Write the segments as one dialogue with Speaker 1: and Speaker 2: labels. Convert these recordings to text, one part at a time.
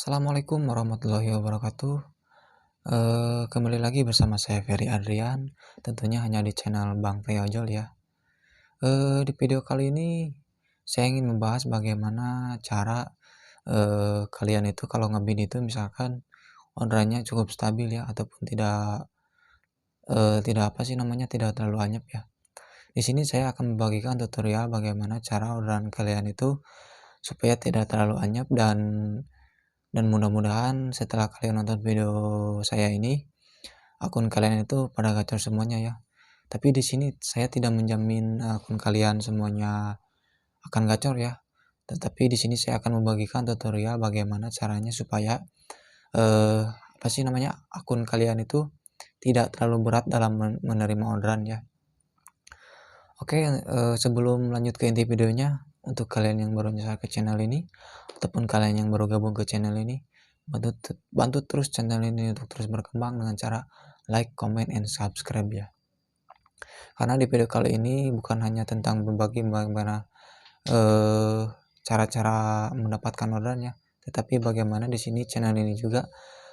Speaker 1: Assalamualaikum warahmatullahi wabarakatuh. Kembali lagi bersama saya Ferry Adrian, tentunya hanya di channel Bang Teh Ojol ya. Di video kali ini saya ingin membahas bagaimana cara kalian itu kalau ngebid itu misalkan orderannya cukup stabil ya ataupun tidak apa sih namanya tidak terlalu anyep ya. Di sini saya akan membagikan tutorial bagaimana cara orderan kalian itu supaya tidak terlalu anyep dan mudah-mudahan setelah kalian nonton video saya ini, akun kalian itu pada gacor semuanya ya. Tapi di sini saya tidak menjamin akun kalian semuanya akan gacor ya. Tetapi di sini saya akan membagikan tutorial bagaimana caranya supaya apa sih namanya akun kalian itu tidak terlalu berat dalam menerima orderan ya. Oke, sebelum lanjut ke inti videonya, untuk kalian yang baru nyasar ke channel ini ataupun kalian yang baru gabung ke channel ini, bantu terus channel ini untuk terus berkembang dengan cara like, comment, and subscribe ya. Karena di video kali ini bukan hanya tentang berbagi bagaimana cara-cara mendapatkan orderannya, tetapi bagaimana di sini channel ini juga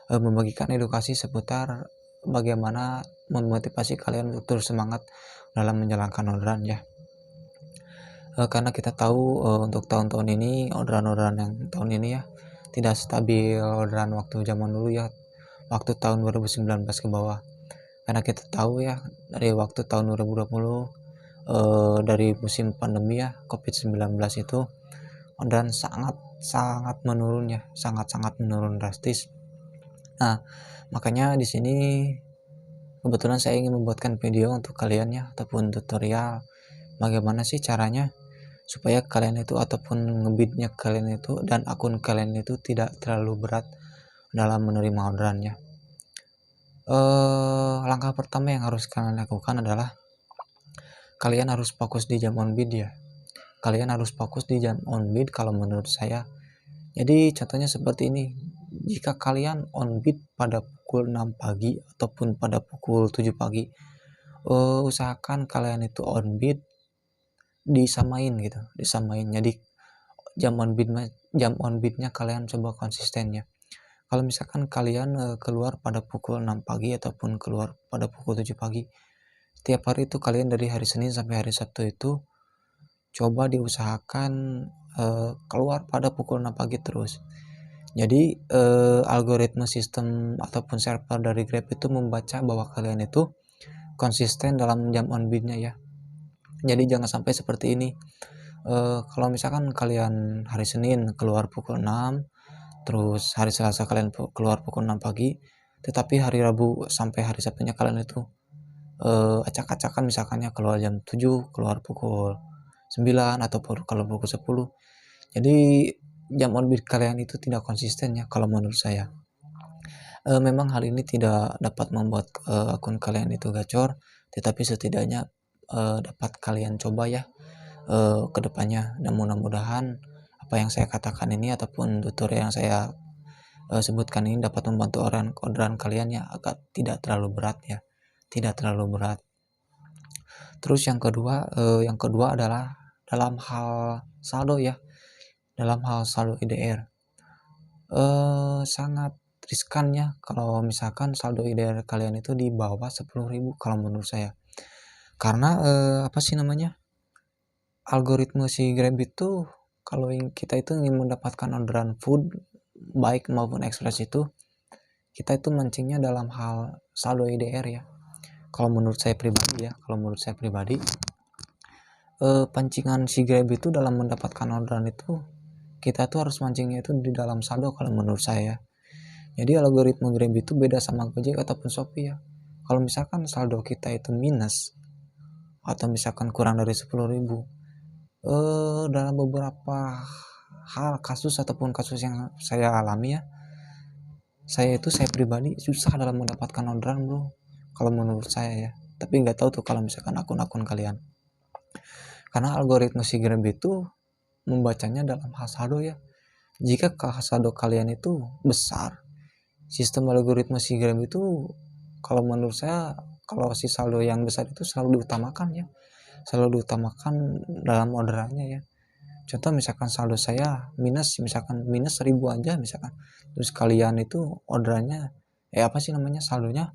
Speaker 1: membagikan edukasi seputar bagaimana memotivasi kalian untuk terus semangat dalam menjalankan orderan ya. Karena kita tahu untuk tahun-tahun ini orderan-orderan yang tahun ini ya tidak stabil orderan waktu zaman dulu ya, waktu tahun 2019 ke bawah. Karena kita tahu ya dari waktu tahun 2020 dari musim pandemi ya COVID-19 itu orderan sangat menurun ya, sangat menurun drastis. Nah, makanya di sini kebetulan saya ingin membuatkan video untuk kalian ya ataupun tutorial bagaimana sih caranya supaya kalian itu ataupun ngebidnya kalian itu dan akun kalian itu tidak terlalu berat dalam menerima orderannya. Langkah pertama yang harus kalian lakukan adalah kalian harus fokus di jam on bid ya. Kalian harus fokus di jam on bid kalau menurut saya. Jadi contohnya seperti ini. Jika kalian on bid pada pukul 6 pagi ataupun pada pukul 7 pagi, usahakan kalian itu on bid disamain gitu, disamain. Jadi jam on bidnya kalian coba konsisten ya. Kalau misalkan kalian keluar pada pukul 6 pagi ataupun keluar pada pukul 7 pagi, setiap hari itu kalian dari hari Senin sampai hari Sabtu itu coba diusahakan keluar pada pukul 6 pagi terus. Jadi algoritma sistem ataupun server dari Grab itu membaca bahwa kalian itu konsisten dalam jam on bidnya ya. Jadi jangan sampai seperti ini. Kalau misalkan kalian hari Senin keluar pukul 6, terus hari Selasa kalian keluar pukul 6 pagi, tetapi hari Rabu sampai hari Sabtunya kalian itu acak-acakan misalkannya keluar jam 7, keluar pukul 9 ataupun kalau pukul 10. Jadi jam on bid kalian itu tidak konsisten ya kalau menurut saya. Memang hal ini tidak dapat membuat akun kalian itu gacor, tetapi setidaknya dapat kalian coba ya ke depannya, dan mudah-mudahan apa yang saya katakan ini ataupun tutorial yang saya sebutkan ini dapat membantu orderan kalian ya agar tidak terlalu berat ya, tidak terlalu berat. Terus yang kedua adalah dalam hal saldo ya, dalam hal saldo IDR sangat riskan ya kalau misalkan saldo IDR kalian itu di bawah 10.000 kalau menurut saya. Karena apa sih namanya, algoritma si Grab itu kalau kita itu ingin mendapatkan orderan food baik maupun express itu, kita itu mancingnya dalam hal saldo IDR ya. Kalau menurut saya pribadi pancingan si Grab itu dalam mendapatkan orderan itu kita tuh harus mancingnya itu di dalam saldo kalau menurut saya. Jadi algoritma Grab itu beda sama Gojek ataupun Shopee ya. Kalau misalkan saldo kita itu minus atau misalkan kurang dari 10.000, dalam beberapa hal kasus yang saya alami ya, saya pribadi susah dalam mendapatkan orderan bro kalau menurut saya ya. Tapi nggak tahu tuh kalau misalkan akun-akun kalian, karena algoritma si Grab itu membacanya dalam hal saldo ya. Jika saldo kalian itu besar, sistem algoritma si Grab itu kalau menurut saya kalau si saldo yang besar itu selalu diutamakan ya, selalu diutamakan dalam orderannya ya. Contoh misalkan saldo saya minus, misalkan minus 1000 aja misalkan, terus kalian itu orderannya saldonya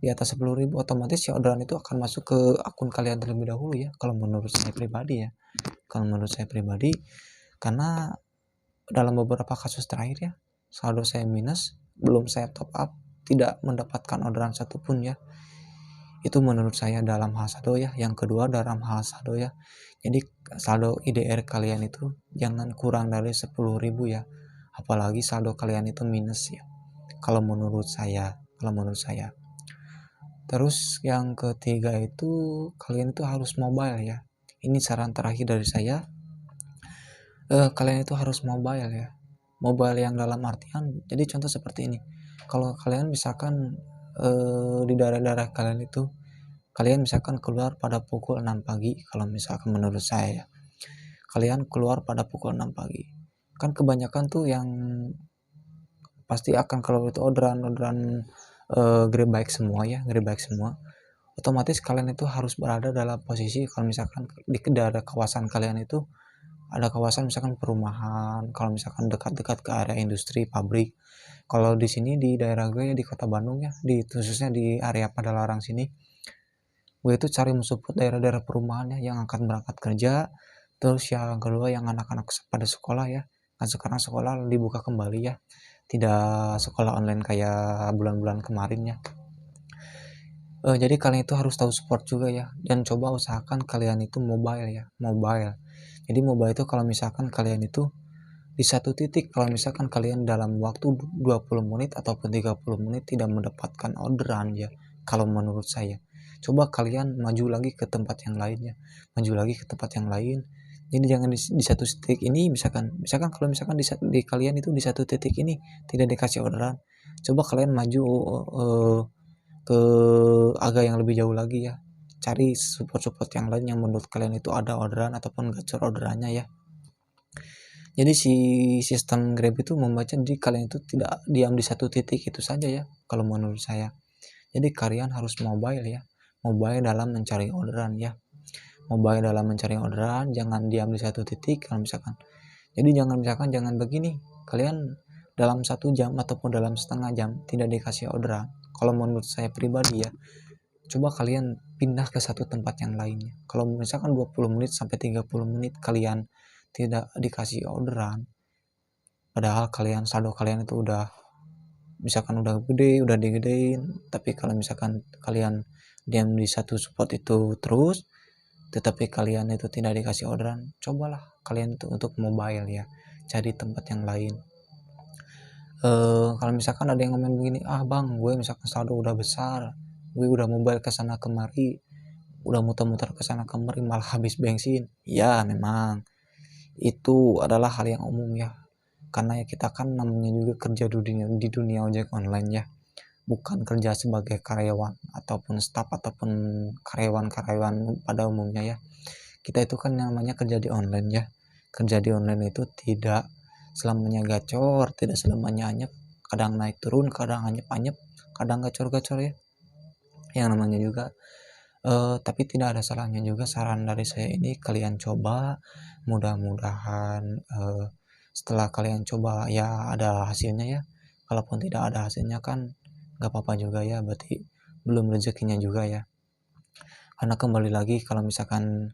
Speaker 1: di atas 10.000, otomatis si orderan itu akan masuk ke akun kalian terlebih dahulu ya, kalau menurut saya pribadi ya. Kalau menurut saya pribadi, karena dalam beberapa kasus terakhir ya, saldo saya minus, belum saya top up, tidak mendapatkan orderan satupun ya. Itu menurut saya dalam hal saldo ya. Yang kedua dalam hal saldo ya, jadi saldo IDR kalian itu jangan kurang dari 10.000 ya, apalagi saldo kalian itu minus ya, kalau menurut saya. Terus yang ketiga itu, kalian itu harus mobile ya. Ini saran terakhir dari saya. Kalian itu harus mobile ya. Mobile yang dalam artian, jadi contoh seperti ini. Kalau kalian misalkan di daerah-daerah kalian itu, kalian misalkan keluar pada pukul 6 pagi, kalau misalkan menurut saya ya, kalian keluar pada pukul 6 pagi. Kan kebanyakan tuh yang pasti akan kalau itu orderan Grab bike semua ya, Grab bike semua. Otomatis kalian itu harus berada dalam posisi, kalau misalkan di daerah kawasan kalian itu ada kawasan misalkan perumahan, kalau misalkan dekat-dekat ke area industri, pabrik. Kalau di sini di daerah gue ya, di kota Bandung ya, khususnya di area Padalarang sini, gue itu cari mensupport daerah-daerah perumahan ya, yang akan berangkat kerja. Terus yang kedua yang anak-anak pada sekolah ya, kan sekarang sekolah dibuka kembali ya, tidak sekolah online kayak bulan-bulan kemarin ya. Jadi kalian itu harus tahu support juga ya, dan coba usahakan kalian itu mobile ya, mobile. Jadi mobile itu kalau misalkan kalian itu di satu titik, kalau misalkan kalian dalam waktu 20 menit ataupun 30 menit tidak mendapatkan orderan ya, kalau menurut saya, coba kalian maju lagi ke tempat yang lainnya, maju lagi ke tempat yang lain. Jadi jangan di satu titik ini, misalkan kalau misalkan di kalian itu di satu titik ini tidak dikasih orderan, coba kalian maju ke agak yang lebih jauh lagi ya, cari support-support yang lain yang menurut kalian itu ada orderan ataupun gacor orderannya ya. Jadi si sistem Grab itu membaca, jadi kalian itu tidak diam di satu titik itu saja ya, kalau menurut saya. Jadi kalian harus mobile ya, mobile dalam mencari orderan ya, mobile dalam mencari orderan, jangan diam di satu titik. Kalau misalkan, jadi jangan begini, kalian dalam 1 jam ataupun dalam setengah jam tidak dikasih orderan. Kalau menurut saya pribadi ya, coba kalian pindah ke satu tempat yang lainnya. Kalau misalkan 20 menit sampai 30 menit kalian tidak dikasih orderan, padahal saldo kalian itu udah misalkan udah gede, udah digedein, tapi kalau misalkan kalian diam di satu support itu terus, tetapi kalian itu tidak dikasih orderan, cobalah kalian itu untuk mobile ya, cari tempat yang lain. Kalau misalkan ada yang ngomong begini, bang, gue misalkan saldo udah besar, gue udah mobile ke sana kemari, udah muter-muter ke sana kemari malah habis bensin. Ya memang itu adalah hal yang umum ya, karena ya kita kan namanya juga kerja di dunia ojek online ya, bukan kerja sebagai karyawan ataupun staff ataupun karyawan pada umumnya ya. Kita itu kan namanya kerja di online ya. Kerja di online itu tidak selamanya gacor, tidak selamanya anyep, kadang naik turun, kadang anyep-anyep, kadang gacor-gacor ya, yang namanya juga. Tapi tidak ada salahnya juga saran dari saya ini kalian coba, mudah-mudahan setelah kalian coba ya ada hasilnya ya. Kalaupun tidak ada hasilnya kan gak apa-apa juga ya, berarti belum rezekinya juga ya. Karena kembali lagi, kalau misalkan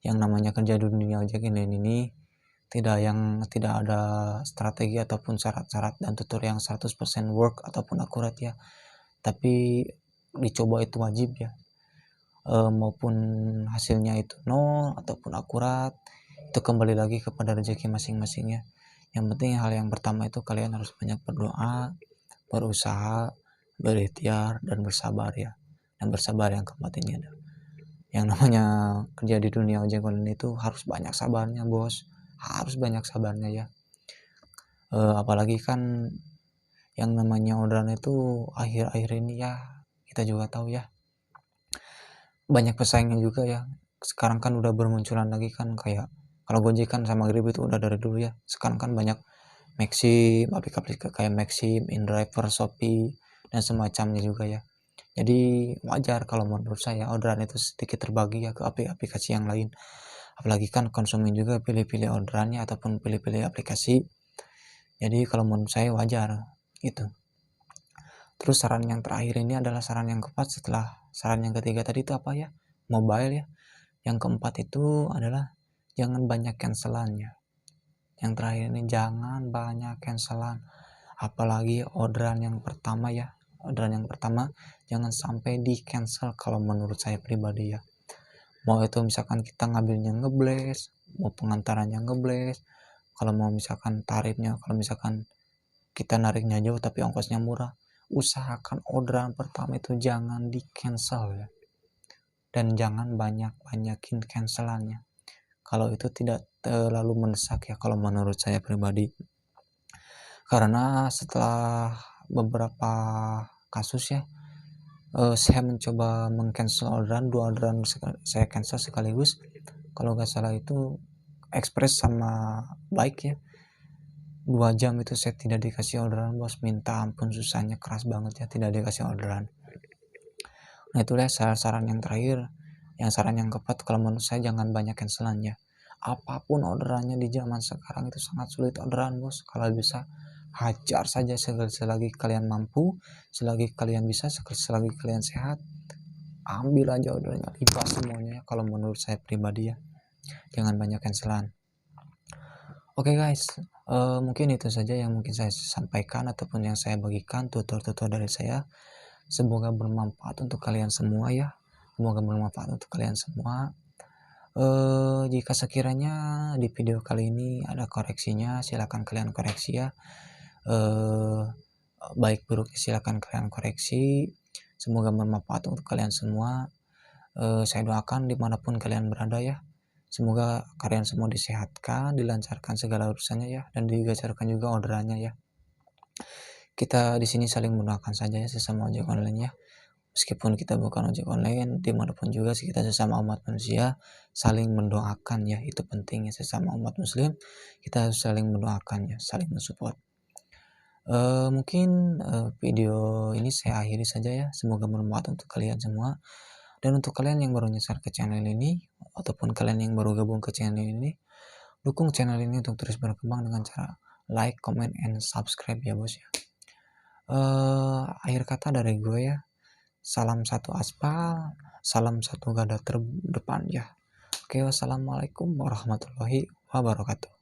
Speaker 1: yang namanya kerja di dunia ojek ini tidak ada strategi ataupun syarat-syarat dan tutur yang 100% work ataupun akurat ya, tapi dicoba itu wajib ya. Maupun hasilnya itu nol ataupun akurat, itu kembali lagi kepada rezeki masing-masing ya. Yang penting hal yang pertama itu kalian harus banyak berdoa, berusaha, berikhtiar, dan bersabar ya. Dan bersabar yang keempat ini ada. Yang namanya kerja di dunia ojek online itu harus banyak sabarnya bos, harus banyak sabarnya ya. Apalagi kan yang namanya orderan itu akhir-akhir ini ya, kita juga tahu ya, banyak pesaingnya juga ya. Sekarang kan udah bermunculan lagi kan, kayak kalau Gojek kan sama Grab itu udah dari dulu ya. Sekarang kan banyak Maxim, aplikasi kayak Maxim, InDriver, Shopee, dan semacamnya juga ya. Jadi wajar kalau menurut saya orderan itu sedikit terbagi ya ke aplikasi yang lain. apalagi kan konsumen juga pilih-pilih orderannya ataupun pilih-pilih aplikasi. Jadi kalau menurut saya wajar gitu. Terus saran yang terakhir ini adalah saran yang keempat setelah saran yang ketiga tadi itu apa ya? Mobile ya. Yang keempat itu adalah jangan banyak cancelannya. Yang terakhir ini jangan banyak cancelan. Apalagi orderan yang pertama ya. Orderan yang pertama jangan sampai di cancel kalau menurut saya pribadi ya. Mau itu misalkan kita ngambilnya ngebles, mau pengantarannya ngebles, kalau mau misalkan tarifnya, kalau misalkan kita nariknya jauh tapi ongkosnya murah, usahakan orderan pertama itu jangan di cancel ya, dan jangan banyakin cancelannya kalau itu tidak terlalu mendesak ya kalau menurut saya pribadi. Karena setelah beberapa kasus ya, saya mencoba mengcancel orderan, 2 orderan saya cancel sekaligus. Kalau nggak salah itu Express sama Bike ya. 2 jam itu saya tidak dikasih orderan, bos. Minta ampun susahnya, keras banget ya tidak dikasih orderan. Nah itulah saran-saran yang terakhir. Yang saran yang keempat kalau menurut saya jangan banyak cancelannya. Apapun orderannya di zaman sekarang itu sangat sulit orderan, bos. Kalau bisa hajar saja selagi kalian mampu, selagi kalian bisa, selagi kalian sehat, ambil aja ordernya, lipat semuanya kalau menurut saya pribadi ya. Jangan banyak cancelan. Oke guys, mungkin itu saja yang mungkin saya sampaikan ataupun yang saya bagikan, tutur-tutur dari saya. Semoga bermanfaat untuk kalian semua ya. Semoga bermanfaat untuk kalian semua. Jika sekiranya di video kali ini ada koreksinya, silakan kalian koreksi ya. Baik buruknya silakan kalian koreksi. Semoga bermanfaat untuk kalian semua. Saya doakan dimanapun kalian berada ya. Semoga kalian semua disehatkan, dilancarkan segala urusannya ya, dan digacarkan juga orderannya ya. Kita di sini saling mendoakan saja ya sesama ojek online ya. Meskipun kita bukan ojek online, dimanapun juga kita sesama umat manusia saling mendoakan ya, itu penting ya, sesama umat muslim kita harus saling mendoakan ya, saling mensupport. Mungkin video ini saya akhiri saja ya. Semoga bermanfaat untuk kalian semua. Dan untuk kalian yang baru nyasar ke channel ini ataupun kalian yang baru gabung ke channel ini, dukung channel ini untuk terus berkembang dengan cara like, comment, and subscribe ya bos ya. Akhir kata dari gue ya, salam satu aspal, salam satu garda terdepan ya. Oke, wassalamualaikum warahmatullahi wabarakatuh.